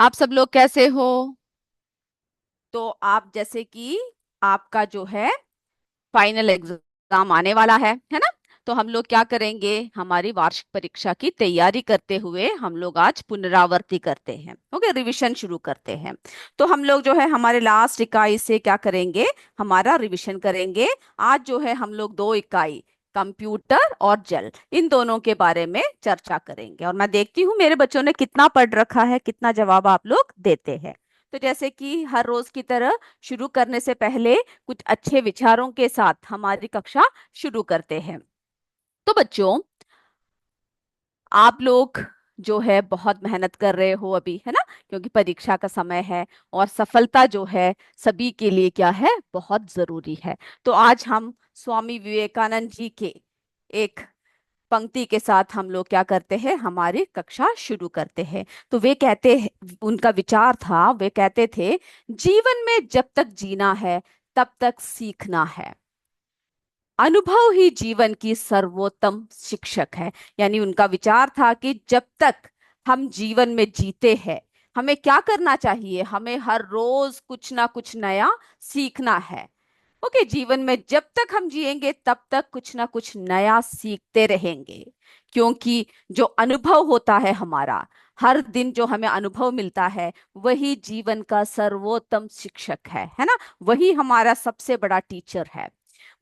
आप सब लोग कैसे हो? तो आप जैसे कि आपका जो है फाइनल एग्जाम आने वाला है ना? तो हम लोग क्या करेंगे, हमारी वार्षिक परीक्षा की तैयारी करते हुए हम लोग आज पुनरावृत्ति करते हैं। ओके, रिवीजन शुरू करते हैं। तो हम लोग जो है हमारे लास्ट इकाई से क्या करेंगे, हमारा रिवीजन करेंगे। आज जो है हम लोग दो इकाई, कंप्यूटर और जल, इन दोनों के बारे में चर्चा करेंगे। और मैं देखती हूँ मेरे बच्चों ने कितना पढ़ रखा है, कितना जवाब आप लोग देते हैं। तो जैसे कि हर रोज की तरह शुरू करने से पहले कुछ अच्छे विचारों के साथ हमारी कक्षा शुरू करते हैं। तो बच्चों, आप लोग जो है बहुत मेहनत कर रहे हो अभी, है ना? क्योंकि परीक्षा का समय है और सफलता जो है सभी के लिए क्या है, बहुत जरूरी है। तो आज हम स्वामी विवेकानंद जी के एक पंक्ति के साथ हम लोग क्या करते हैं, हमारी कक्षा शुरू करते हैं। तो वे कहते हैं, उनका विचार था, वे कहते थे, जीवन में जब तक जीना है तब तक सीखना है। अनुभव ही जीवन की सर्वोत्तम शिक्षक है। यानी उनका विचार था कि जब तक हम जीवन में जीते हैं, हमें क्या करना चाहिए, हमें हर रोज कुछ ना कुछ नया सीखना है। ओके, जीवन में जब तक हम जिएंगे तब तक कुछ ना कुछ नया सीखते रहेंगे। क्योंकि जो अनुभव होता है हमारा, हर दिन जो हमें अनुभव मिलता है, वही जीवन का सर्वोत्तम शिक्षक है ना? वही हमारा सबसे बड़ा टीचर है।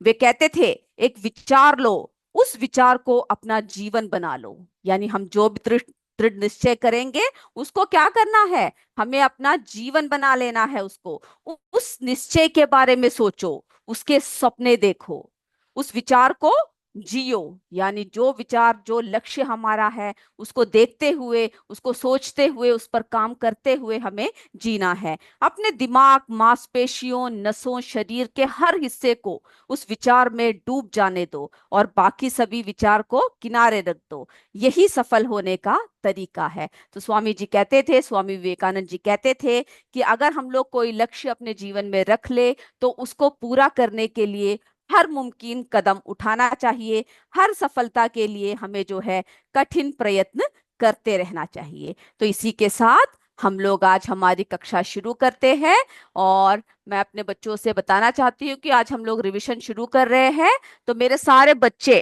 वे कहते थे, एक विचार लो, उस विचार को अपना जीवन बना लो। यानी हम जो भी दृढ़ दृढ़ निश्चय करेंगे, उसको क्या करना है, हमें अपना जीवन बना लेना है उसको। उस निश्चय के बारे में सोचो, उसके सपने देखो, उस विचार को जियो। यानी जो विचार, जो लक्ष्य हमारा है, उसको देखते हुए, उसको सोचते हुए, उस पर काम करते हुए हमें जीना है। अपने दिमाग, मांसपेशियों, नसों, शरीर के हर हिस्से को उस विचार में डूब जाने दो और बाकी सभी विचार को किनारे रख दो। यही सफल होने का तरीका है। तो स्वामी जी कहते थे, स्वामी विवेकानंद जी कहते थे कि अगर हम लोग कोई लक्ष्य अपने जीवन में रख ले, तो उसको पूरा करने के लिए हर मुमकिन कदम उठाना चाहिए। हर सफलता के लिए हमें जो है कठिन प्रयत्न करते रहना चाहिए। तो इसी के साथ हम लोग आज हमारी कक्षा शुरू करते हैं। और मैं अपने बच्चों से बताना चाहती हूँ कि आज हम लोग रिवीजन शुरू कर रहे हैं। तो मेरे सारे बच्चे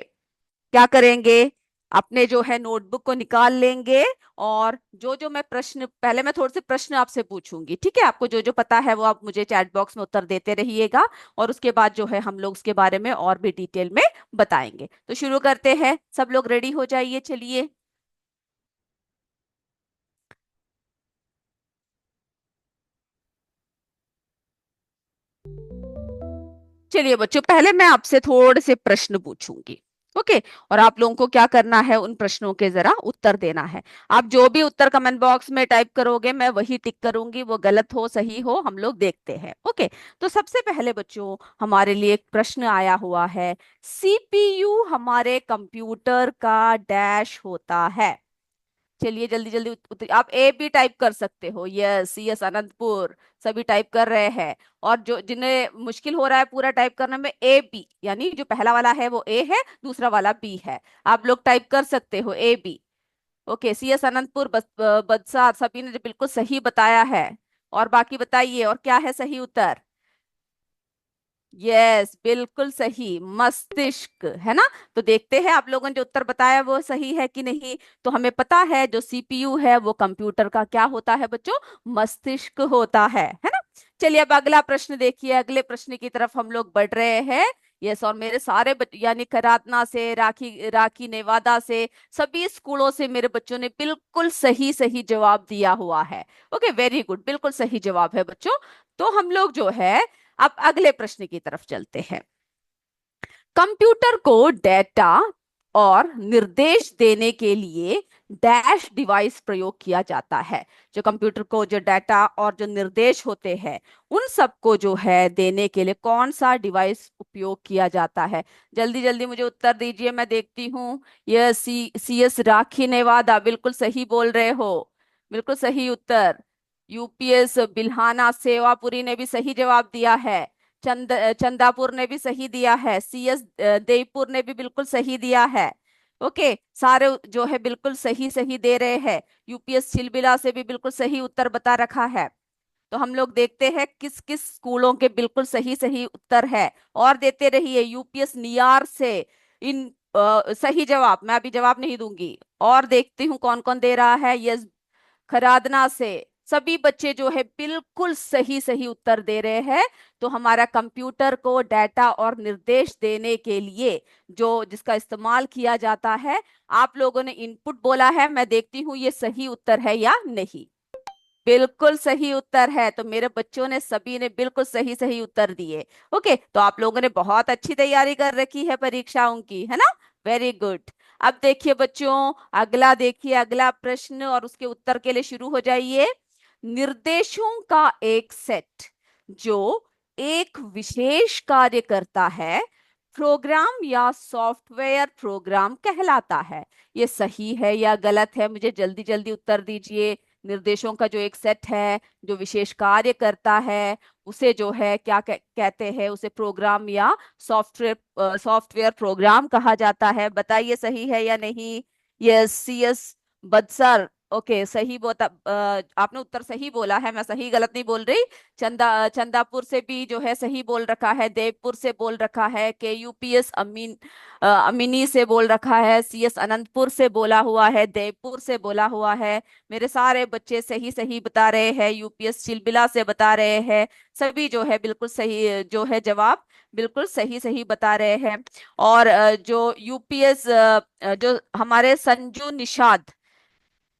क्या करेंगे, अपने जो है नोटबुक को निकाल लेंगे। और जो जो मैं प्रश्न, पहले मैं थोड़े से प्रश्न आपसे पूछूंगी, ठीक है? आपको जो जो पता है वो आप मुझे चैट बॉक्स में उत्तर देते रहिएगा। और उसके बाद जो है हम लोग उसके बारे में और भी डिटेल में बताएंगे। तो शुरू करते हैं, सब लोग रेडी हो जाइए, चलिए। चलिए बच्चों, पहले मैं आपसे थोड़े से प्रश्न पूछूंगी। ओके, और आप लोगों को क्या करना है, उन प्रश्नों के जरा उत्तर देना है। आप जो भी उत्तर कमेंट बॉक्स में टाइप करोगे, मैं वही टिक करूंगी, वो गलत हो सही हो हम लोग देखते हैं। ओके, तो सबसे पहले बच्चों, हमारे लिए एक प्रश्न आया हुआ है, सीपीयू हमारे कंप्यूटर का डैश होता है। चलिए जल्दी जल्दी आप ए भी टाइप कर सकते हो। यस यस, अनंतपुर सभी टाइप कर रहे हैं। और जो जिन्हें मुश्किल हो रहा है पूरा टाइप करने में, ए बी, यानी जो पहला वाला है वो ए है, दूसरा वाला बी है। आप लोग टाइप कर सकते हो A B. Okay, C S Anantpur, Badsa, सभी ने बिल्कुल सही बताया है। और बाकी बताइए, और क्या है सही उत्तर? यस, बिल्कुल सही, मस्तिष्क, है ना? तो देखते हैं आप लोगों ने जो उत्तर बताया वो सही है कि नहीं। तो हमें पता है जो सीपीयू है वो कंप्यूटर का क्या होता है बच्चों, मस्तिष्क होता है ना? चलिए अब अगला प्रश्न देखिए, अगले प्रश्न की तरफ हम लोग बढ़ रहे हैं। यस, और मेरे सारे यानी करातना से, राखी राखी नेवादा से, सभी स्कूलों से मेरे बच्चों ने बिल्कुल सही सही जवाब दिया हुआ है। ओके, वेरी गुड, बिल्कुल सही जवाब है बच्चों। तो हम लोग जो है अब अगले प्रश्न की तरफ चलते हैं। कंप्यूटर को डेटा और निर्देश देने के लिए डैश डिवाइस प्रयोग किया जाता है। जो कंप्यूटर को जो डेटा और जो निर्देश होते हैं, उन सबको जो है देने के लिए कौन सा डिवाइस उपयोग किया जाता है? जल्दी जल्दी मुझे उत्तर दीजिए, मैं देखती हूँ। यह सी एस राखी नेवादा बिल्कुल सही बोल रहे हो, बिल्कुल सही उत्तर। यूपीएस बिल्हाना सेवापुरी ने भी सही जवाब दिया है। चंदापुर ने भी सही दिया है। सीएस देवपुर ने भी बिल्कुल सही दिया है। ओके, सारे जो है बिल्कुल सही सही दे रहे हैं। यूपीएस चिलबिला से भी बिल्कुल सही उत्तर बता रखा है। तो हम लोग देखते हैं किस किस स्कूलों के बिल्कुल सही सही उत्तर है, और देते रहिए। यूपीएस नियार से इन सही जवाब, मैं अभी जवाब नहीं दूंगी, और देखती हूँ कौन कौन दे रहा है। यस, खरादना से सभी बच्चे जो है बिल्कुल सही सही उत्तर दे रहे हैं। तो हमारा कंप्यूटर को डाटा और निर्देश देने के लिए जो जिसका इस्तेमाल किया जाता है, आप लोगों ने इनपुट बोला है, मैं देखती हूँ ये सही उत्तर है या नहीं। बिल्कुल सही उत्तर है। तो मेरे बच्चों ने सभी ने बिल्कुल सही सही उत्तर दिए। ओके, तो आप लोगों ने बहुत अच्छी तैयारी कर रखी है परीक्षाओं की, है ना? Very good. अब देखिए बच्चों, अगला देखिए, अगला प्रश्न, और उसके उत्तर के लिए शुरू हो जाइए। निर्देशों का एक सेट जो एक विशेष कार्य करता है, प्रोग्राम या सॉफ्टवेयर प्रोग्राम कहलाता है। ये सही है या गलत है? मुझे जल्दी जल्दी उत्तर दीजिए। निर्देशों का जो एक सेट है जो विशेष कार्य करता है, उसे जो है क्या कहते हैं? उसे प्रोग्राम या सॉफ्टवेयर प्रोग्राम कहा जाता है। बताइए सही है या नहीं। Yes, C S Badsar. Okay, सही बोता आपने उत्तर सही बोला है, मैं सही गलत नहीं बोल रही। चंदापुर से भी जो है सही बोल रखा है, देवपुर से बोल रखा है, के यूपीएस अमीनी से बोल रखा है, सीएस अनंतपुर से बोला हुआ है, देवपुर से बोला हुआ है। मेरे सारे बच्चे सही सही बता रहे हैं, यूपीएस चिलबिला से बता रहे हैं। सभी जो है बिल्कुल सही जो है जवाब बिल्कुल सही सही बता रहे हैं। और जो यूपीएस जो हमारे संजू निषाद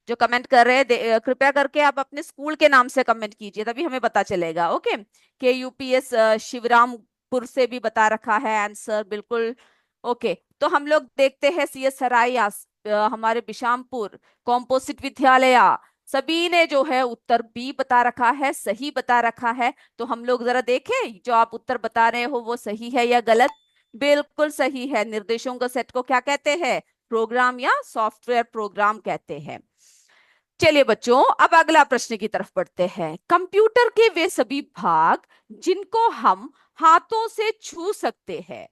जो कमेंट कर रहे हैं, कृपया करके आप अपने स्कूल के नाम से कमेंट कीजिए, तभी हमें पता चलेगा। ओके, के यूपीएस शिवरामपुर से भी बता रखा है आंसर बिल्कुल। ओके, तो हम लोग देखते हैं सीएस सराया, हमारे बिशामपुर कॉम्पोजिट विद्यालय, सभी ने जो है उत्तर बी बता रखा है, सही बता रखा है। तो हम लोग जरा देखें जो आप उत्तर बता रहे हो वो सही है या गलत। बिल्कुल सही है। निर्देशों का सेट को क्या कहते हैं? प्रोग्राम या सॉफ्टवेयर प्रोग्राम कहते हैं। चलिए बच्चों, अब अगला प्रश्न की तरफ बढ़ते हैं। कंप्यूटर के वे सभी भाग जिनको हम हाथों से छू सकते हैं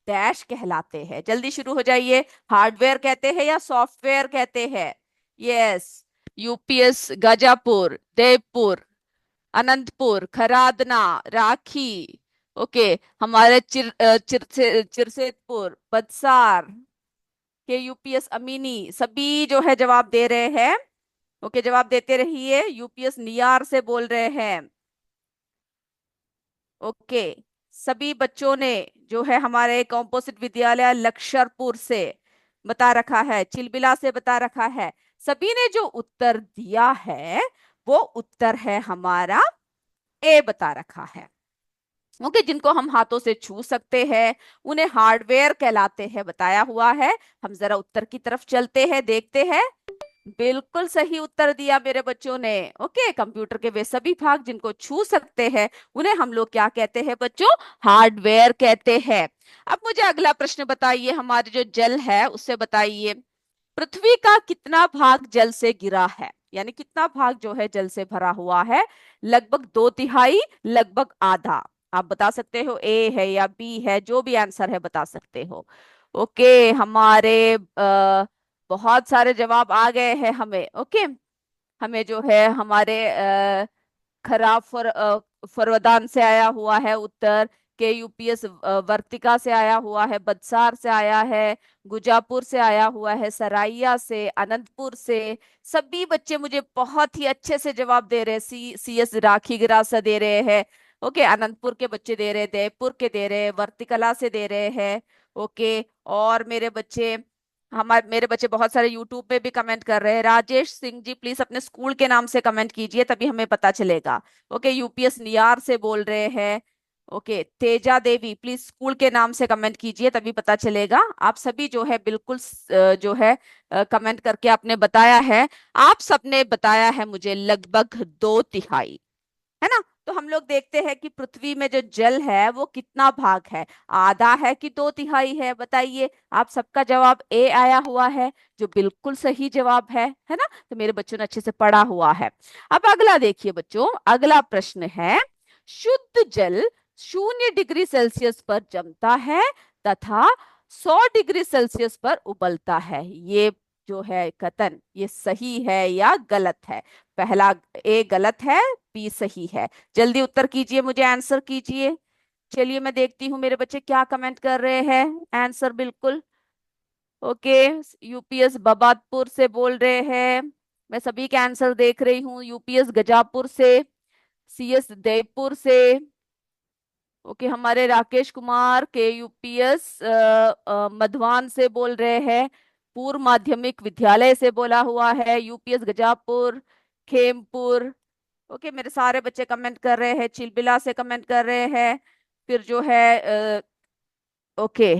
डैश कहलाते हैं। जल्दी शुरू हो जाइए। हार्डवेयर कहते हैं या सॉफ्टवेयर कहते हैं? यस, यूपीएस गाजापुर, देवपुर, अनंतपुर, खरादना, राखी, ओके, हमारे चिरसेतपुर, बदसार, के यूपीएस अमीनी, सभी जो है जवाब दे रहे हैं। ओके, जवाब देते रहिए। यूपीएस नियार से बोल रहे हैं। ओके, सभी बच्चों ने जो है हमारे कॉम्पोजिट विद्यालय लक्षरपुर से बता रखा है, चिलबिला से बता रखा है। सभी ने जो उत्तर दिया है वो उत्तर है हमारा ए बता रखा है। ओके, जिनको हम हाथों से छू सकते हैं उन्हें हार्डवेयर कहलाते हैं, बताया हुआ है। हम जरा उत्तर की तरफ चलते हैं, देखते हैं। बिल्कुल सही उत्तर दिया मेरे बच्चों ने। ओके, कंप्यूटर के वे सभी भाग जिनको छू सकते हैं उन्हें हम लोग क्या कहते हैं बच्चों? हार्डवेयर कहते हैं। अब मुझे अगला प्रश्न बताइए, हमारे जो जल है उससे बताइए। पृथ्वी का कितना भाग जल से गिरा है, यानी कितना भाग जो है जल से भरा हुआ है? लगभग दो तिहाई, लगभग आधा। आप बता सकते हो, ए है या बी है, जो भी आंसर है बता सकते हो। ओके, हमारे बहुत सारे जवाब आ गए हैं हमें। ओके, हमें जो है हमारे खराब फरवदान से आया हुआ है उत्तर, के यूपीएस वर्तिका से आया हुआ है, बदसार से आया है, गुजापुर से आया हुआ है, सराइया से, अनंतपुर से। सभी बच्चे मुझे बहुत ही अच्छे से जवाब दे रहे हैं। सीएस राखी गिरासा दे रहे हैं। ओके, अनंतपुर के बच्चे दे रहे हैं, देवपुर के दे रहे हैं, वर्तिकला से दे रहे हैं। ओके, और मेरे बच्चे बहुत सारे यूट्यूब पे भी कमेंट कर रहे हैं। राजेश सिंह जी, प्लीज अपने स्कूल के नाम से कमेंट कीजिए, तभी हमें पता चलेगा। ओके, यूपीएस नियार से बोल रहे हैं। Okay, Teja Devi, please school के नाम से कमेंट कीजिए, तभी पता चलेगा। आप सभी जो है बिल्कुल जो है कमेंट करके आपने बताया है। आप सबने बताया है मुझे लगभग दो तिहाई, है ना? तो हम लोग देखते हैं कि पृथ्वी में जो जल है वो कितना भाग है, आधा है कि दो तिहाई है? बताइए। आप सबका जवाब ए आया हुआ है, जो बिल्कुल सही जवाब है ना? तो मेरे बच्चों ने अच्छे से पढ़ा हुआ है। अब अगला देखिए बच्चों, अगला प्रश्न है। शुद्ध जल 0 डिग्री सेल्सियस पर जमता है तथा 100 डिग्री सेल्सियस पर उबलता है। ये जो है कथन, ये सही है या गलत है? पहला ए गलत है, बी सही है। जल्दी उत्तर कीजिए, मुझे आंसर कीजिए। चलिए मैं देखती हूँ मेरे बच्चे क्या कमेंट कर रहे हैं। आंसर बिल्कुल ओके। यूपीएस बबादपुर से बोल रहे हैं। मैं सभी के आंसर देख रही हूँ। यूपीएस गजापुर से, सीएस देवपुर से। ओके, हमारे राकेश कुमार के यूपीएस मधवान से बोल रहे हैं। पूर्व माध्यमिक विद्यालय से बोला हुआ है। यूपीएस गजापुर, खेमपुर। ओके, मेरे सारे बच्चे कमेंट कर रहे हैं। चिलबिला से कमेंट कर रहे हैं। फिर जो है ओके,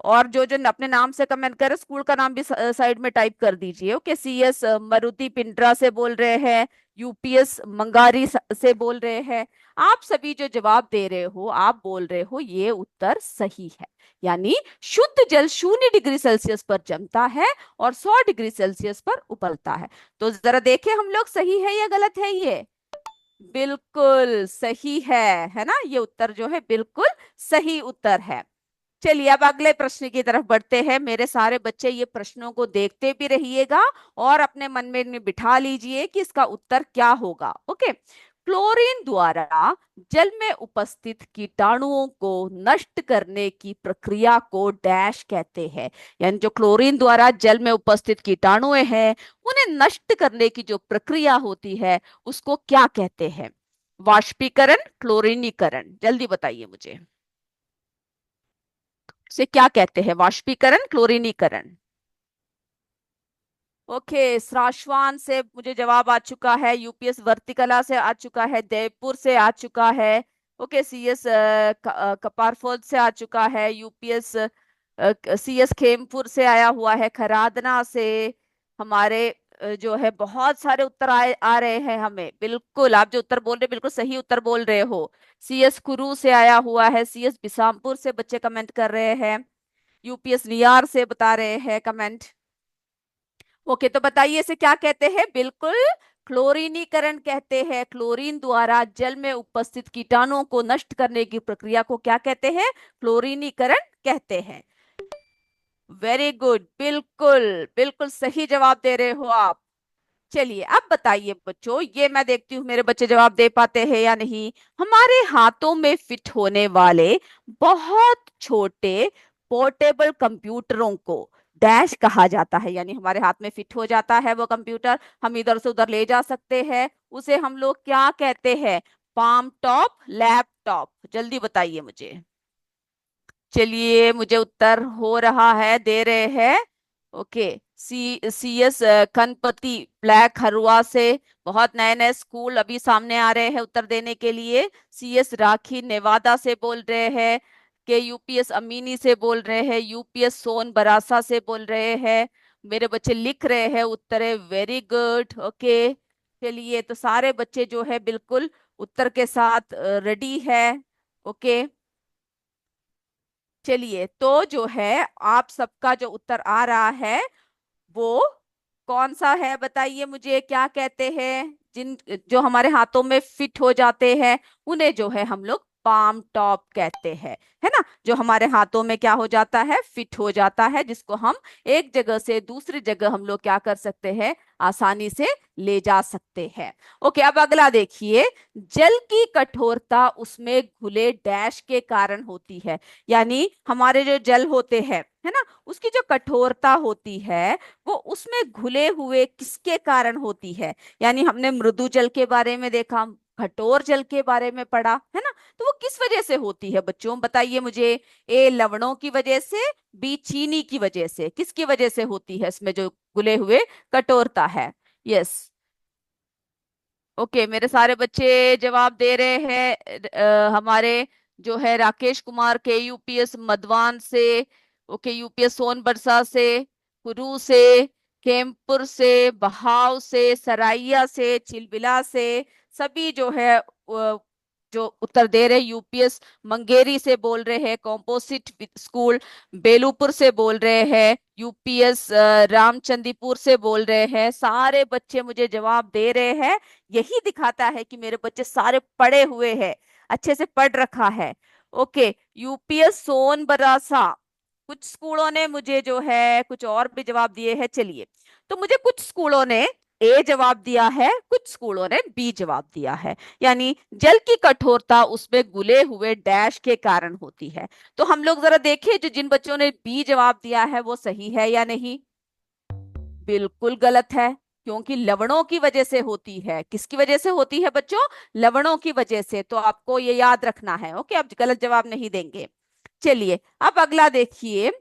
और जो जो अपने नाम से कमेंट करे स्कूल का नाम भी साइड में टाइप कर दीजिए। ओके, सीएस मारुति पिंड्रा से बोल रहे हैं। यूपीएस मंगारी से बोल रहे हैं। आप सभी जो जवाब दे रहे हो, आप बोल रहे हो ये उत्तर सही है। यानी शुद्ध जल 0 डिग्री सेल्सियस पर जमता है और 100 डिग्री सेल्सियस पर उबलता है। तो जरा देखें हम लोग, सही है या गलत है ये? बिल्कुल सही है ना? ये उत्तर जो है बिल्कुल सही उत्तर है। चलिए अब अगले प्रश्न की तरफ बढ़ते हैं। मेरे सारे बच्चे ये प्रश्नों को देखते भी रहिएगा और अपने मन में बिठा लीजिए कि इसका उत्तर क्या होगा। ओके, क्लोरीन द्वारा जल में उपस्थित कीटाणुओं को नष्ट करने की प्रक्रिया को डैश कहते हैं। यानी जो क्लोरीन द्वारा जल में उपस्थित कीटाणु हैं, उन्हें नष्ट करने की जो प्रक्रिया होती है उसको क्या कहते हैं? वाष्पीकरण, क्लोरीनीकरण? जल्दी बताइए मुझे, से क्या कहते हैं? वाष्पीकरण, क्लोरीनीकरण? ओके, स्राशवान से मुझे जवाब आ चुका है। यूपीएस वर्तिकला से आ चुका है। देवपुर से आ चुका है। ओके, सीएस कपारफोद से आ चुका है। यूपीएस सीएस खेमपुर से आया हुआ है। खरादना से हमारे जो है बहुत सारे उत्तर आ रहे हैं हमें। बिल्कुल आप जो उत्तर बोल रहे हैं बिल्कुल सही उत्तर बोल रहे हो। सीएस कुरू से आया हुआ है। सीएस बिसामपुर से बच्चे कमेंट कर रहे हैं। यूपीएस नियार से बता रहे हैं कमेंट। ओके, तो बताइए इसे क्या कहते हैं? बिल्कुल क्लोरीनीकरण कहते हैं। क्लोरीन द्वारा जल में उपस्थित कीटाणुओं को नष्ट करने की प्रक्रिया को क्या कहते हैं? क्लोरीनीकरण कहते हैं। वेरी गुड, बिल्कुल बिल्कुल सही जवाब दे रहे हो आप। चलिए अब बताइए बच्चों, ये मैं देखती हूँ मेरे बच्चे जवाब दे पाते हैं या नहीं। हमारे हाथों में फिट होने वाले बहुत छोटे पोर्टेबल कंप्यूटरों को डैश कहा जाता है। यानी हमारे हाथ में फिट हो जाता है वो कंप्यूटर, हम इधर से उधर ले जा सकते हैं। उसे हम लोग क्या कहते हैं? Palm top, laptop? जल्दी बताइए मुझे। चलिए मुझे उत्तर हो रहा है, दे रहे हैं। ओके, सीएस कनपति ब्लैक हरुआ से। बहुत नए नए स्कूल अभी सामने आ रहे हैं उत्तर देने के लिए। सीएस राखी नेवादा से बोल रहे हैं। के यूपीएस अमीनी से बोल रहे हैं। यूपीएस सोन बरासा से बोल रहे हैं। मेरे बच्चे लिख रहे हैं उत्तर। Very good. ओके, चलिए तो सारे बच्चे जो है बिल्कुल उत्तर के साथ रेडी है। ओके, चलिए तो जो है आप सबका जो उत्तर आ रहा है वो कौन सा है बताइए मुझे। क्या कहते हैं जिन जो हमारे हाथों में फिट हो जाते हैं उन्हें जो है हम लोग पाम टॉप कहते हैं, है ना? जो हमारे हाथों में क्या हो जाता है? फिट हो जाता है, जिसको हम एक जगह से दूसरी जगह हम लोग क्या कर सकते हैं? आसानी से ले जा सकते हैं। ओके, अब अगला देखिए। जल की कठोरता उसमें घुले डैश के कारण होती है। यानी हमारे जो जल होते हैं, है ना, उसकी जो कठोरता होती है वो उसमें घुले हुए किसके कारण होती है? यानी हमने मृदु जल के बारे में देखा, कठोर जल के बारे में पढ़ा, है ना? तो वो किस वजह से होती है बच्चों, बताइए मुझे। ए लवणों की वजह से, बी चीनी की वजह से? किसकी वजह से होती है इसमें जो घुले हुए कठोरता है? यस। ओके, मेरे सारे बच्चे जवाब दे रहे हैं। हमारे जो है राकेश कुमार के यूपीएस मधवान से। ओके, यूपीएस सोनबरसा से, कुरू से, खेमपुर से, बहाव से, सराइया से, चिलबिला से। सभी जो है जो उत्तर दे रहे, यूपीएस मंगेरी से बोल रहे हैं। कॉम्पोजिट स्कूल बेलूपुर से बोल रहे हैं। यूपीएस रामचंदीपुर से बोल रहे हैं। सारे बच्चे मुझे जवाब दे रहे हैं। यही दिखाता है कि मेरे बच्चे सारे पढ़े हुए हैं, अच्छे से पढ़ रखा है। ओके, यूपीएस सोन बरासा कुछ स्कूलों ने मुझे जो है कुछ और भी जवाब दिए हैं। चलिए, तो मुझे कुछ स्कूलों ने ए जवाब दिया है, कुछ स्कूलों ने बी जवाब दिया है। यानी जल की कठोरता उसमें घुले हुए डैश के कारण होती है। तो हम लोग जरा देखें, जो जिन बच्चों ने बी जवाब दिया है वो सही है या नहीं। बिल्कुल गलत है, क्योंकि लवणों की वजह से होती है। किसकी वजह से होती है बच्चों? लवणों की वजह से। तो आपको ये याद रखना है। ओके, अब गलत जवाब नहीं देंगे। चलिए, अब अगला देखिए।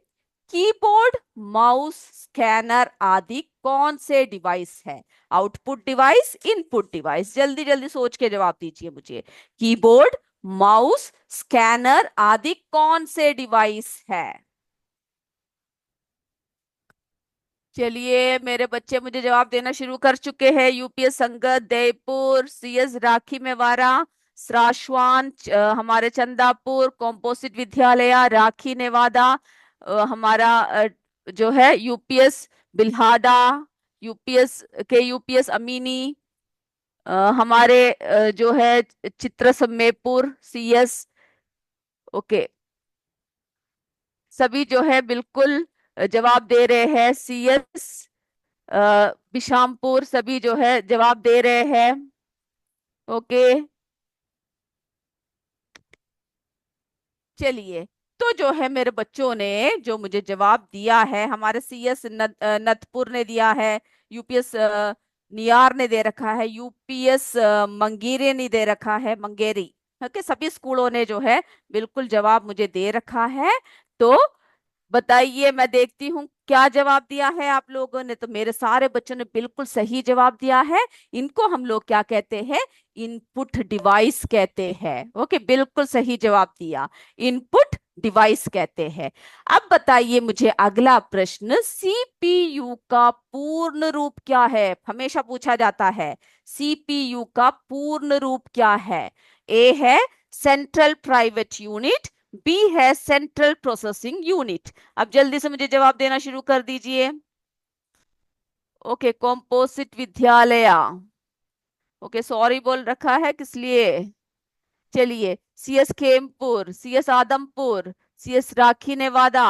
कीबोर्ड, माउस, स्कैनर आदि कौन से डिवाइस है? Output device, input device? जल्दी जल्दी सोच के जवाब दीजिए मुझे। कीबोर्ड, माउस, स्कैनर आदि कौन से डिवाइस है? चलिए, मेरे बच्चे मुझे जवाब देना शुरू कर चुके हैं। यूपीएस संगत, दयपुर, सीएस राखी मेवाड़ा, सराशवान, हमारे चंदापुर, कॉम्पोजिट विद्यालय, राखी नेवादा, हमारा जो है यूपीएस बिल्हाड़ा, यूपीएस के यूपीएस अमीनी, हमारे जो है चित्र सम्मेपुर, सीएस। ओके, सभी जो है बिल्कुल जवाब दे रहे हैं। सीएस बिशामपुर, सभी जो है जवाब दे रहे हैं। ओके, चलिए, तो जो है मेरे बच्चों ने जो मुझे जवाब दिया है, हमारे सीएस नतपुर ने दिया है, यूपीएस नियार ने दे रखा है, यूपीएस मंगेरी ने दे रखा है, मंगेरी। ओके, सभी स्कूलों ने जो है बिल्कुल जवाब मुझे दे रखा है। तो बताइए, मैं देखती हूँ क्या जवाब दिया है आप लोगों ने। तो मेरे सारे बच्चों ने बिल्कुल सही जवाब दिया है। इनको हम लोग क्या कहते हैं? इनपुट डिवाइस कहते हैं। ओके, बिल्कुल सही जवाब दिया, इनपुट डिवाइस कहते हैं। अब बताइए मुझे अगला प्रश्न, सीपीयू का पूर्ण रूप क्या है? हमेशा पूछा जाता है, सीपीयू का पूर्ण रूप क्या है? ए है सेंट्रल प्राइवेट यूनिट, बी है सेंट्रल प्रोसेसिंग यूनिट। अब जल्दी से मुझे जवाब देना शुरू कर दीजिए। ओके, कॉम्पोजिट विद्यालय। ओके, सॉरी बोल रखा है, किस लिए? चलिए, CS Khempur, CS Adampur, CS राखी नेवादा।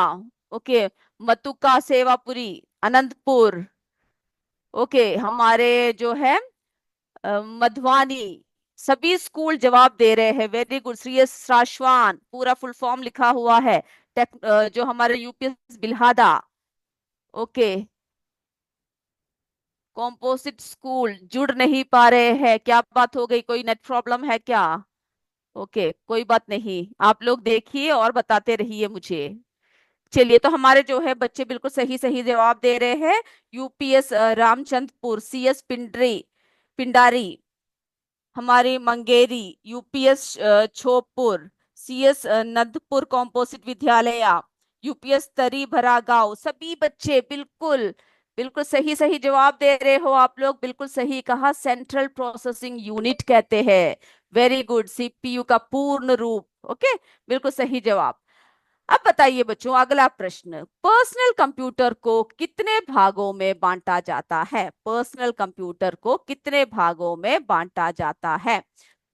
ओके, मतुका सेवापुरी, अनंतपुर। ओके, हमारे जो है मधुवानी। सभी स्कूल जवाब दे रहे हैं। वेरी गुड, सीएस साशवान, पूरा फुल फॉर्म लिखा हुआ है। जो हमारे यूपीएस बिल्हादा। ओके, कॉम्पोजिट स्कूल जुड़ नहीं पा रहे हैं, क्या बात हो गई? कोई नेट प्रॉब्लम है क्या? ओके, कोई बात नहीं, आप लोग देखिए और बताते रहिए मुझे। चलिए, तो हमारे जो है बच्चे बिल्कुल सही सही जवाब दे रहे हैं। यूपीएस रामचंद्रपुर, सीएस पिंडरी पिंडारी, हमारी मंगेरी, यूपीएस छोपुर, सीएस नंदपुर कॉम्पोजिट विद्यालय, यूपीएस तरी भरा गांव। सभी बच्चे बिल्कुल बिल्कुल सही सही जवाब दे रहे हो। आप लोग बिल्कुल सही कहा, सेंट्रल प्रोसेसिंग यूनिट कहते हैं। वेरी गुड, सीपीयू का पूर्ण रूप। ओके, बिल्कुल सही जवाब। अब बताइए बच्चों, अगला प्रश्न, पर्सनल कंप्यूटर को कितने भागों में बांटा जाता है? पर्सनल कंप्यूटर को कितने भागों में बांटा जाता है?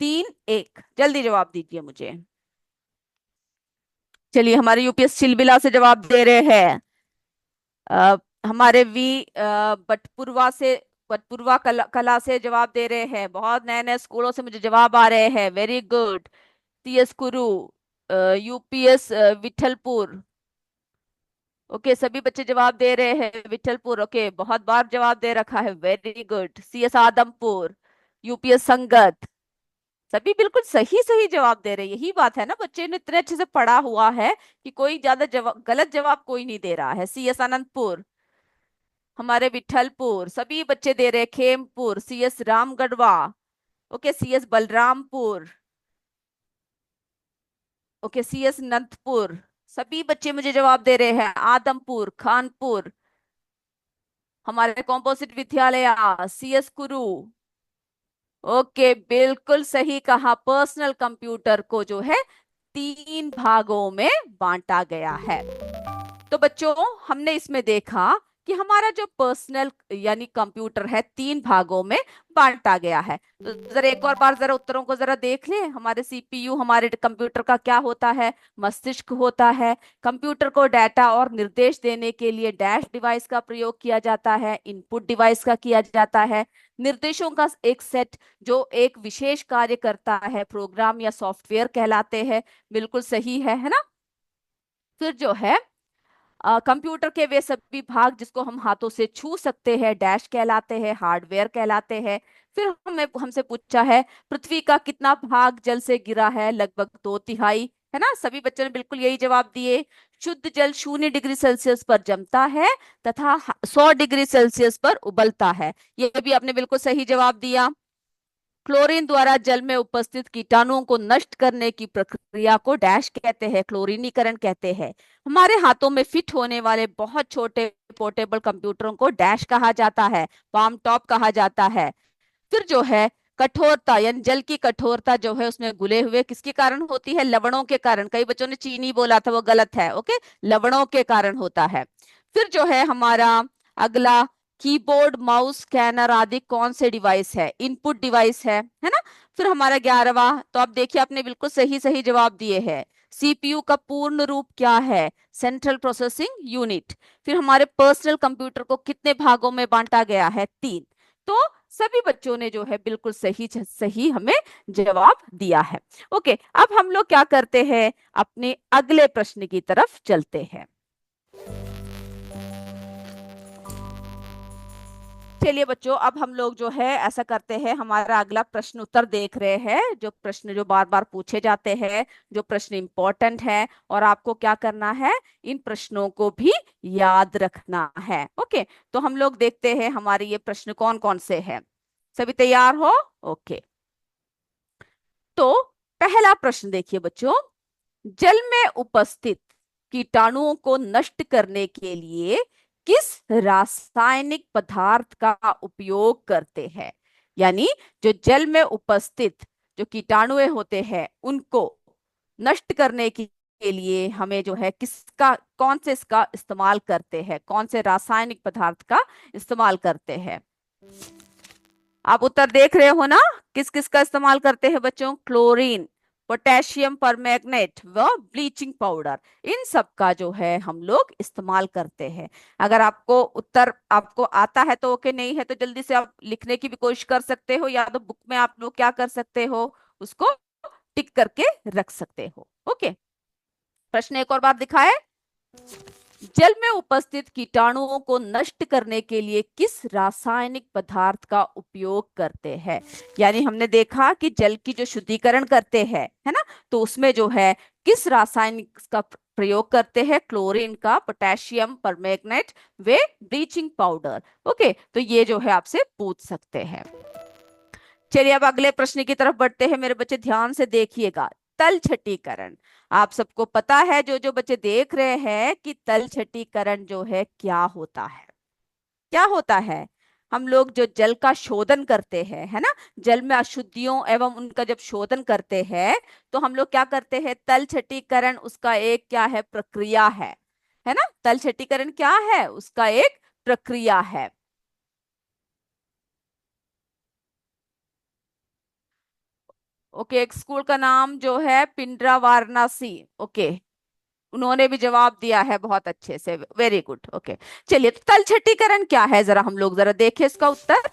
तीन, एक, जल्दी जवाब दीजिए मुझे। चलिए, हमारे यूपीएस चिलबिला से जवाब दे रहे हैं। हमारे बटपुरवा से, बटपुरवा कला से जवाब दे रहे हैं। बहुत नए नए स्कूलों से मुझे जवाब आ रहे हैं। वेरी गुड, सीएस कुरु, यूपीएस विठलपुर। ओके, सभी बच्चे जवाब दे रहे हैं, विठलपुर। ओके, बहुत बार जवाब दे रखा है। Very good, CS Adampur, UPS संगत। सभी बिल्कुल सही सही जवाब दे रहे हैं। यही बात है ना, बच्चे ने इतने अच्छे से पढ़ा हुआ है कि कोई ज्यादा जवाब, गलत जवाब कोई नहीं दे रहा है। सीएस आनंदपुर, हमारे विठलपुर, सभी बच्चे दे रहे हैं। Khempur, CS Ramgarhwa. Okay, CS Balrampur. Okay, CS Nandpur. सभी बच्चे मुझे जवाब दे रहे हैं। आदमपुर, खानपुर, हमारे कॉम्पोजिट विद्यालय, सीएस कुरु। ओके, बिल्कुल सही कहा, पर्सनल कंप्यूटर को जो है तीन भागों में बांटा गया है। तो बच्चों, हमने इसमें देखा कि हमारा जो पर्सनल यानी कंप्यूटर है 3 भागों में बांटा गया है। तो जरा एक और बार जरा उत्तरों को जरा देख ले। हमारे सीपीयू हमारे कंप्यूटर का क्या होता है? मस्तिष्क होता है। कंप्यूटर को डाटा और निर्देश देने के लिए डैश डिवाइस का प्रयोग किया जाता है, इनपुट डिवाइस का किया जाता है। निर्देशों का एक सेट जो एक विशेष कार्य करता है प्रोग्राम या सॉफ्टवेयर कहलाते हैं। बिल्कुल सही है ना? फिर जो है कंप्यूटर के वे सभी भाग जिसको हम हाथों से छू सकते हैं डैश कहलाते हैं, हार्डवेयर कहलाते हैं। फिर हमें हमसे पूछा है पृथ्वी का कितना भाग जल से गिरा है? लगभग 2/3, है ना? सभी बच्चों ने बिल्कुल यही जवाब दिए। शुद्ध जल 0 डिग्री सेल्सियस पर जमता है तथा 100 डिग्री सेल्सियस पर उबलता है। ये भी आपने बिल्कुल सही जवाब दिया। क्लोरीन द्वारा जल में उपस्थित कीटाणुओं को नष्ट करने की प्रक्रिया को डैश कहते हैं, क्लोरीनीकरण कहते हैं। हमारे हाथों में फिट होने वाले बहुत छोटे पोर्टेबल कंप्यूटरों को डैश कहा जाता है, पाम टॉप कहा जाता है। फिर जो है कठोरता यानी जल की कठोरता जो है उसमें घुले हुए किसके कारण होती है? लवणों के कारण। कई बच्चों ने चीनी बोला था, वो गलत है। ओके, लवणों के कारण होता है। फिर जो है हमारा अगला कीबोर्ड, माउस, स्कैनर आदि कौन से डिवाइस है? इनपुट डिवाइस है ना? फिर हमारा 11वां, तो आप देखिए आपने बिल्कुल सही सही जवाब दिए हैं। सीपीयू का पूर्ण रूप क्या है? Central processing unit. फिर हमारे पर्सनल कंप्यूटर को कितने भागों में बांटा गया है? 3। तो सभी बच्चों ने जो है बिल्कुल सही सही हमें जवाब दिया है। ओके, अब हम लोग क्या करते हैं, अपने अगले प्रश्न की तरफ चलते हैं। चलिए बच्चों, अब हम लोग जो है ऐसा करते हैं, हमारा अगला प्रश्न उत्तर देख रहे हैं। जो प्रश्न जो बार बार पूछे जाते हैं, जो प्रश्न इंपॉर्टेंट है, और आपको क्या करना है, इन प्रश्नों को भी याद रखना है। ओके, तो हम लोग देखते हैं हमारे ये प्रश्न कौन कौन से हैं। सभी तैयार हो? ओके, तो पहला प्रश्न देखिए बच्चों। जल में उपस्थित कीटाणुओं को नष्ट करने के लिए किस रासायनिक पदार्थ का उपयोग करते हैं? यानी जो जल में उपस्थित जो कीटाणु होते हैं उनको नष्ट करने के लिए हमें जो है किसका, कौन से इसका इस्तेमाल करते हैं, कौन से रासायनिक पदार्थ का इस्तेमाल करते हैं? आप उत्तर देख रहे हो ना? किस किस का इस्तेमाल करते हैं बच्चों? क्लोरीन, पोटेशियम परमैंगनेट व ब्लीचिंग पाउडर, इन सब का जो है हम लोग इस्तेमाल करते हैं। अगर आपको उत्तर आपको आता है तो ओके, नहीं है तो जल्दी से आप लिखने की भी कोशिश कर सकते हो, या तो बुक में आप लोग क्या कर सकते हो, उसको टिक करके रख सकते हो। ओके, प्रश्न एक और बार दिखाए। जल में उपस्थित कीटाणुओं को नष्ट करने के लिए किस रासायनिक पदार्थ का उपयोग करते हैं? यानी हमने देखा कि जल की जो शुद्धिकरण करते हैं, है ना, तो उसमें जो है किस रासायनिक का प्रयोग करते हैं? क्लोरीन का, पोटेशियम परमैंगनेट वे ब्लीचिंग पाउडर। ओके, तो ये जो है आपसे पूछ सकते हैं। चलिए अब अगले प्रश्न की तरफ बढ़ते हैं। मेरे बच्चे ध्यान से देखिएगा। तल छटीकरण, आप सबको पता है, जो जो बच्चे देख रहे हैं, कि तल छटीकरण जो है क्या होता है? क्या होता है? हम लोग जो जल का शोधन करते हैं, है ना, जल में अशुद्धियों एवं उनका जब शोधन करते हैं तो हम लोग क्या करते हैं? तल छटीकरण उसका एक क्या है? प्रक्रिया है ना? तल छटीकरण क्या है? उसका एक प्रक्रिया है। ओके, एक स्कूल का नाम जो है पिंडरा वाराणसी। ओके, उन्होंने भी जवाब दिया है बहुत अच्छे से, वेरी गुड। ओके, चलिए, तो तल छठीकरण क्या है, जरा हम लोग जरा देखें इसका उत्तर।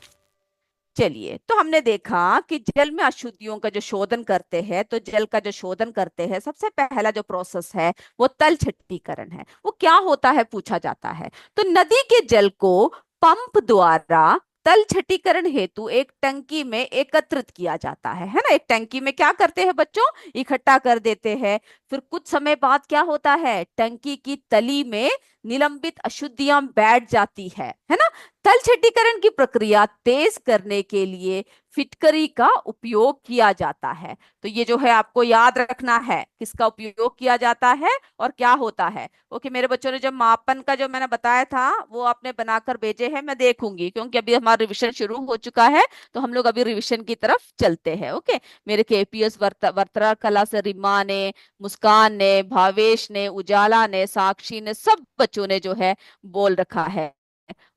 चलिए, तो हमने देखा कि जल में अशुद्धियों का जो शोधन करते हैं, तो जल का जो शोधन करते हैं सबसे पहला जो प्रोसेस है वो तल छठीकरण है। वो क्या होता है पूछा जाता है। तो नदी के जल को पंप द्वारा तल छठीकरण हेतु एक टंकी में एकत्रित किया जाता है ना? एक टंकी में क्या करते हैं बच्चों? इकट्ठा कर देते हैं। फिर कुछ समय बाद क्या होता है? टंकी की तली में निलंबित अशुद्धियां बैठ जाती है ना? तल छठीकरण की प्रक्रिया तेज करने के लिए फिटकरी का उपयोग किया जाता है। तो ये जो है आपको याद रखना है, किसका उपयोग किया जाता है और क्या होता है। ओके, मेरे बच्चों ने जब मापन का जो मैंने बताया था वो आपने बनाकर भेजे हैं, मैं देखूंगी, क्योंकि अभी हमारा रिविजन शुरू हो चुका है, तो हम लोग अभी रिविजन की तरफ चलते हैं। ओके, मेरे केपीएस वर्तरा कला से रिमा ने, मुस्कान ने, भावेश ने, उजाला ने, साक्षी ने, सब बच्चों ने जो है बोल रखा है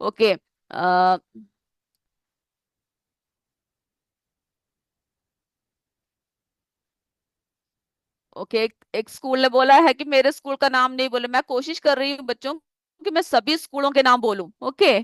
ओके। ओके, एक स्कूल ने बोला है कि मेरे स्कूल का नाम नहीं बोले। मैं कोशिश कर रही हूँ बच्चों कि मैं सभी स्कूलों के नाम बोलूं। ओके,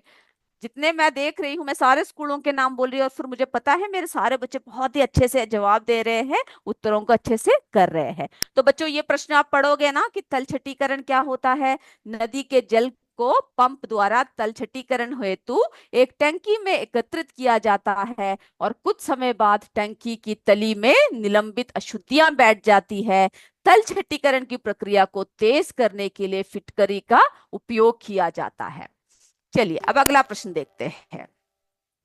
जितने मैं देख रही हूँ मैं सारे स्कूलों के नाम बोल रही हूँ, और फिर मुझे पता है मेरे सारे बच्चे बहुत ही अच्छे से जवाब दे रहे हैं, उत्तरों को अच्छे से कर रहे हैं। तो बच्चों ये प्रश्न आप पढ़ोगे ना कि तलछटीकरण क्या होता है। नदी के जल को पंप द्वारा तलछटीकरण हेतु एक टंकी में एकत्रित किया जाता है, और कुछ समय बाद टंकी की तली में निलंबित अशुद्धियां बैठ जाती है। तलछटीकरण की प्रक्रिया को तेज करने के लिए फिटकरी का उपयोग किया जाता है। चलिए अब अगला प्रश्न देखते हैं।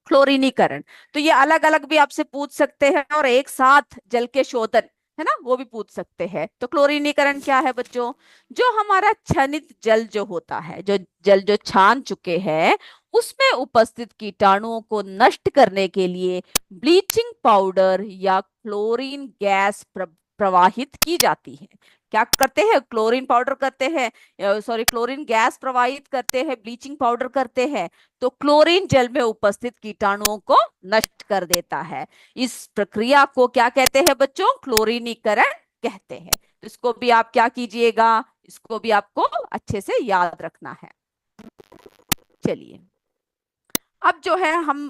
क्लोरीनीकरण, तो ये अलग अलग भी आपसे पूछ सकते हैं, और एक साथ जल के शोधन, है ना, वो भी पूछ सकते हैं। तो क्लोरीनीकरण क्या है बच्चों? जो हमारा क्षनित जल जो होता है, जो जल जो छान चुके हैं, उसमें उपस्थित कीटाणुओं को नष्ट करने के लिए ब्लीचिंग पाउडर या क्लोरीन गैस प्रवाहित की जाती है। क्या करते हैं? क्लोरीन पाउडर करते हैं, सॉरी क्लोरीन गैस प्रवाहित करते हैं, ब्लीचिंग पाउडर करते हैं। तो क्लोरीन जल में उपस्थित कीटाणुओं को नष्ट कर देता है। इस प्रक्रिया को क्या कहते हैं बच्चों? क्लोरीनीकरण कहते हैं। तो इसको भी आप क्या कीजिएगा, इसको भी आपको अच्छे से याद रखना है। चलिए अब जो है हम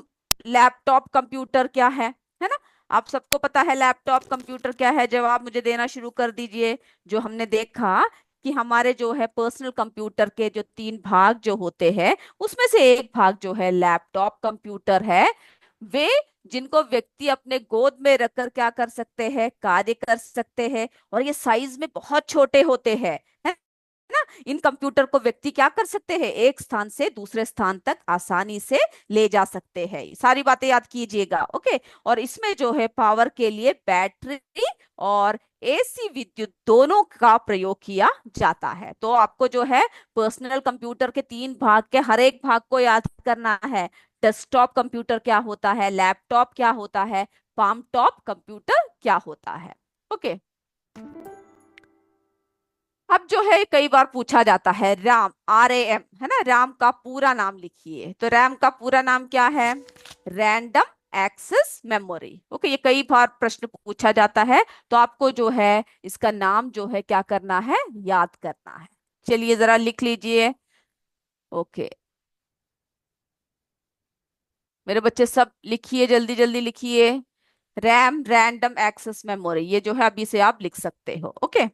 लैपटॉप कंप्यूटर क्या है ना, आप सबको पता है लैपटॉप कंप्यूटर क्या है। जवाब मुझे देना शुरू कर दीजिए। जो हमने देखा कि हमारे जो है पर्सनल कंप्यूटर के जो तीन भाग जो होते हैं, उसमें से एक भाग जो है लैपटॉप कंप्यूटर है। वे जिनको व्यक्ति अपने गोद में रखकर क्या कर सकते हैं, कार्य कर सकते हैं, और ये साइज में बहुत छोटे होते हैं, है ना। इन कंप्यूटर को व्यक्ति क्या कर सकते हैं, एक स्थान से दूसरे स्थान तक आसानी से ले जा सकते हैं। सारी बातें याद कीजिएगा। ओके, और इसमें जो है पावर के लिए बैटरी और एसी विद्युत दोनों का प्रयोग किया जाता है। तो आपको जो है पर्सनल कंप्यूटर के तीन भाग के हर एक भाग को याद करना है। डेस्कटॉप कंप्यूटर क्या होता है, लैपटॉप क्या होता है, पाम टॉप कंप्यूटर क्या होता है। ओके, अब जो है कई बार पूछा जाता है राम, RAM, है ना, राम का पूरा नाम लिखिए। तो रैम का पूरा नाम क्या है? Random access memory. ओके, ये कई बार प्रश्न पूछा जाता है, तो आपको जो है इसका नाम जो है क्या करना है, याद करना है। चलिए जरा लिख लीजिए। ओके, मेरे बच्चे सब लिखिए, जल्दी जल्दी लिखिए। रैम, रैंडम एक्सेस मेमोरी, ये जो है अभी से आप लिख सकते हो। ओके,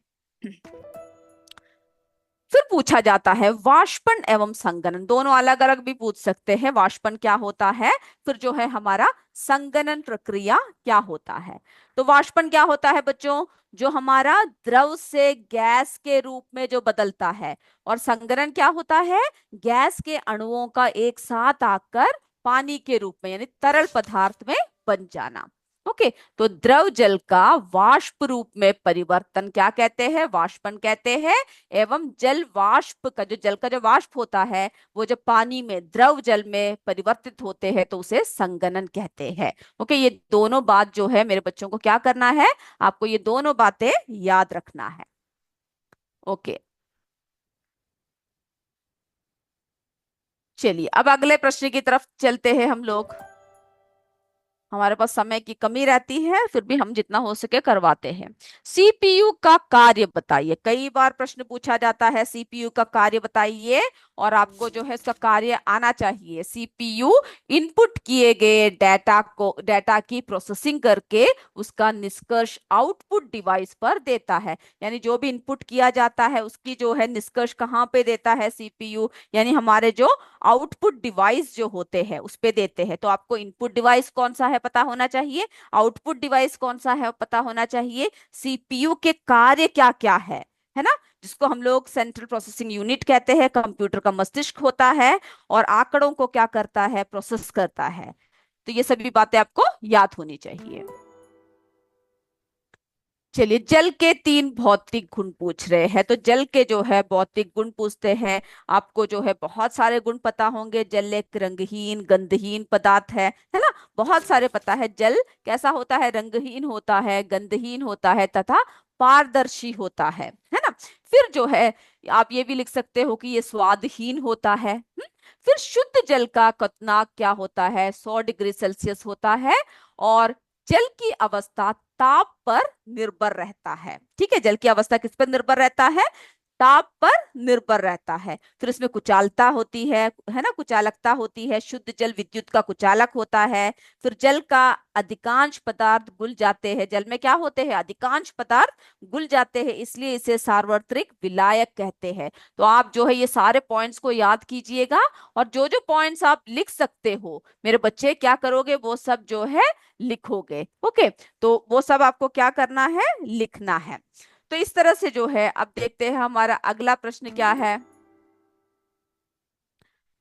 फिर पूछा जाता है वाष्पन एवं संगणन, दोनों अलग अलग भी पूछ सकते हैं। वाष्पन क्या होता है, फिर जो है हमारा संगणन प्रक्रिया क्या होता है। तो वाष्पन क्या होता है बच्चों? जो हमारा द्रव से गैस के रूप में जो बदलता है। और संगणन क्या होता है? गैस के अणुओं का एक साथ आकर पानी के रूप में यानी तरल पदार्थ में बन जाना। ओके, तो द्रव जल का वाष्प रूप में परिवर्तन क्या कहते हैं? वाष्पन कहते हैं। एवं जल वाष्प का जो वाष्प होता है, वो जब पानी में द्रव जल में परिवर्तित होते हैं तो उसे संगणन कहते हैं। ओके, ये दोनों बात जो है मेरे बच्चों को क्या करना है, आपको ये दोनों बातें याद रखना है। ओके, चलिए अब अगले प्रश्न की तरफ चलते हैं हम लोग। हमारे पास समय की कमी रहती है, फिर भी हम जितना हो सके करवाते हैं। सीपीयू का कार्य बताइए, कई बार प्रश्न पूछा जाता है सीपीयू का कार्य बताइए, और आपको जो है इसका कार्य आना चाहिए। सीपीयू इनपुट किए गए डाटा की प्रोसेसिंग करके उसका निष्कर्ष आउटपुट डिवाइस पर देता है। यानी जो भी इनपुट किया जाता है उसकी जो है निष्कर्ष कहाँ पे देता है? सीपीयू, यानी हमारे जो आउटपुट डिवाइस जो होते हैं उस पे देते हैं। तो आपको इनपुट डिवाइस कौन सा है पता होना चाहिए, आउटपुट डिवाइस कौन सा है पता होना चाहिए, सीपीयू के कार्य क्या क्या है ना, जिसको हम लोग सेंट्रल प्रोसेसिंग यूनिट कहते हैं। कंप्यूटर का मस्तिष्क होता है, और आंकड़ों को क्या करता है, प्रोसेस करता है। तो ये सभी बातें आपको याद होनी चाहिए। चलिए जल के तीन भौतिक गुण पूछ रहे हैं, तो जल के जो है भौतिक गुण पूछते हैं। आपको जो है बहुत सारे गुण पता होंगे। जल एक रंगहीन गंधहीन पदार्थ है ना, बहुत सारे पता है। जल कैसा होता है? रंगहीन होता है, गंधहीन होता है, तथा पारदर्शी होता है ना। फिर जो है आप ये भी लिख सकते हो कि ये स्वादहीन होता है। फिर शुद्ध जल का क्वथनांक क्या होता है, 100 डिग्री सेल्सियस होता है। और जल की अवस्था ताप पर निर्भर रहता है। ठीक है, जल की अवस्था किस पर निर्भर रहता है, ताप पर निर्भर रहता है। फिर इसमें कुचालता होती है ना, कुचालकता होती है। शुद्ध जल विद्युत का कुचालक होता है। फिर जल का अधिकांश पदार्थ घुल जाते हैं, जल में क्या होते हैं, अधिकांश पदार्थ घुल जाते हैं, इसलिए इसे सार्वत्रिक विलायक कहते हैं। तो आप जो है ये सारे पॉइंट्स को याद कीजिएगा, और जो जो पॉइंट्स आप लिख सकते हो मेरे बच्चे क्या करोगे, वो सब जो है लिखोगे। ओके, तो वो सब आपको क्या करना है, लिखना है। तो इस तरह से जो है, अब देखते हैं हमारा अगला प्रश्न क्या है।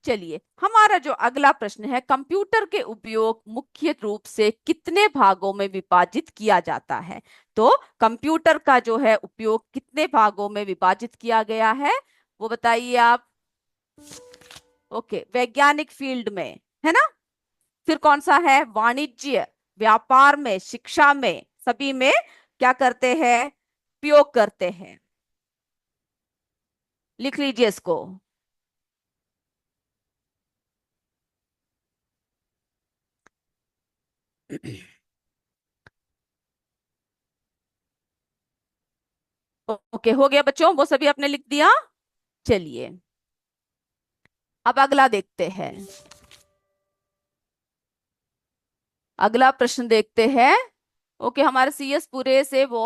चलिए, हमारा जो अगला प्रश्न है, कंप्यूटर के उपयोग मुख्य रूप से कितने भागों में विभाजित किया जाता है। तो कंप्यूटर का जो है उपयोग कितने भागों में विभाजित किया गया है, वो बताइए आप। ओके, वैज्ञानिक फील्ड में, है ना। फिर कौन सा है, वाणिज्य, व्यापार में, शिक्षा में, सभी में क्या करते हैं, उपयोग करते हैं। लिख लीजिए इसको। ओके, हो गया बच्चों, वो सभी आपने लिख दिया। चलिए, अब अगला देखते हैं। अगला प्रश्न देखते हैं। ओके, हमारे सीएस पूरे से वो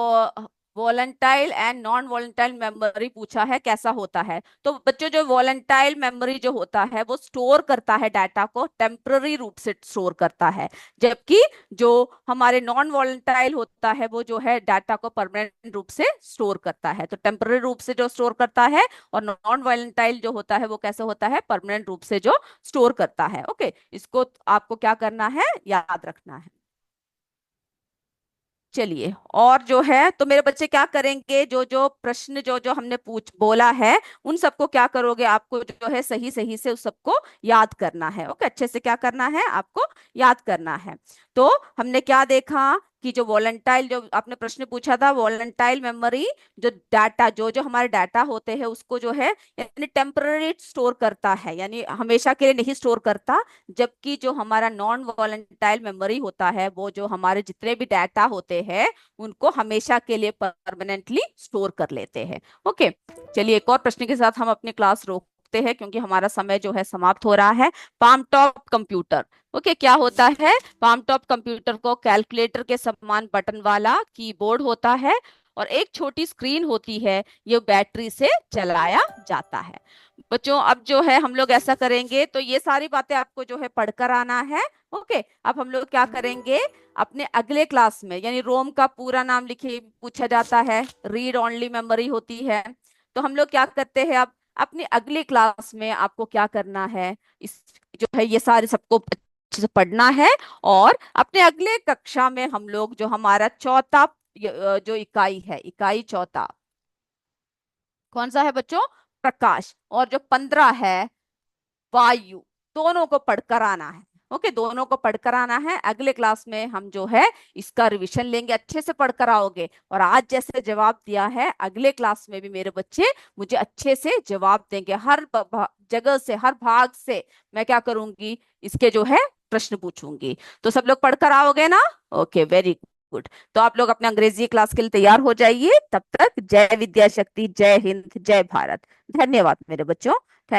वॉलेंटाइल एंड नॉन वॉलेंटाइल मेमोरी पूछा है, कैसा होता है। तो बच्चों, जो वॉलेंटाइल मेमोरी जो होता है वो स्टोर करता है डाटा को, टेम्पररी रूप से स्टोर करता है। जबकि जो हमारे नॉन वॉलेंटाइल होता है वो जो है डाटा को परमानेंट रूप से स्टोर करता है। तो टेम्पररी रूप से जो स्टोर करता है, और नॉन वॉलेंटाइल जो होता है वो कैसे होता है, परमानेंट रूप से जो स्टोर करता है। ओके, इसको आपको क्या करना है, याद रखना है। चलिए, और जो है तो मेरे बच्चे क्या करेंगे, जो जो प्रश्न जो जो हमने पूछ बोला है उन सबको क्या करोगे, आपको जो है सही सही से उस सबको याद करना है। ओके, अच्छे से क्या करना है, आपको याद करना है। तो हमने क्या देखा कि जो वॉलेंटाइल, जो आपने प्रश्न पूछा था, वॉलेंटाइल मेमोरी जो डाटा, जो जो हमारे डाटा होते हैं उसको जो है यानी टेम्पररी स्टोर करता है, यानी हमेशा के लिए नहीं स्टोर करता। जबकि जो हमारा नॉन वॉलेंटाइल मेमोरी होता है वो जो हमारे जितने भी डाटा होते हैं उनको हमेशा के लिए परमानेंटली स्टोर कर लेते हैं। ओके, चलिए एक और प्रश्न के साथ हम अपनी क्लास रोकते हैं, क्योंकि हमारा समय जो है समाप्त हो रहा है। Palm top computer. ओके, क्या होता है, पाम टॉप कंप्यूटर को कैलकुलेटर के समान बटन वाला कीबोर्ड होता है, और एक छोटी स्क्रीन होती है, ये बैटरी से चलाया जाता है। बच्चों, अब जो है हम लोग ऐसा करेंगे, तो ये सारी बातें आपको जो है पढ़कर आना है। ओके, अब हम लोग क्या करेंगे, अपने अगले क्लास में, यानी रोम का पूरा नाम लिखे पूछा जाता है, रीड ओनली मेमोरी होती है। तो हम लोग क्या करते हैं, अब अपनी अगली क्लास में आपको क्या करना है, इस जो है ये सारे सबको अच्छे से पढ़ना है। और अपने अगले कक्षा में हम लोग जो हमारा चौथा जो इकाई है, इकाई चौथा कौन सा है बच्चों, प्रकाश, और जो 15 है वायु, दोनों को पढ़कर आना है। ओके, दोनों को पढ़कर आना है। अगले क्लास में हम जो है इसका रिवीजन लेंगे, अच्छे से पढ़कर आओगे। और आज जैसे जवाब दिया है, अगले क्लास में भी मेरे बच्चे मुझे अच्छे से जवाब देंगे, हर जगह से, हर भाग से मैं क्या करूंगी, इसके जो है प्रश्न पूछूंगी। तो सब लोग पढ़कर आओगे ना। Okay, very good. तो आप लोग अपने अंग्रेजी क्लास के लिए तैयार हो जाइए। तब तक जय विद्या शक्ति, जय हिंद, जय भारत। धन्यवाद मेरे बच्चों।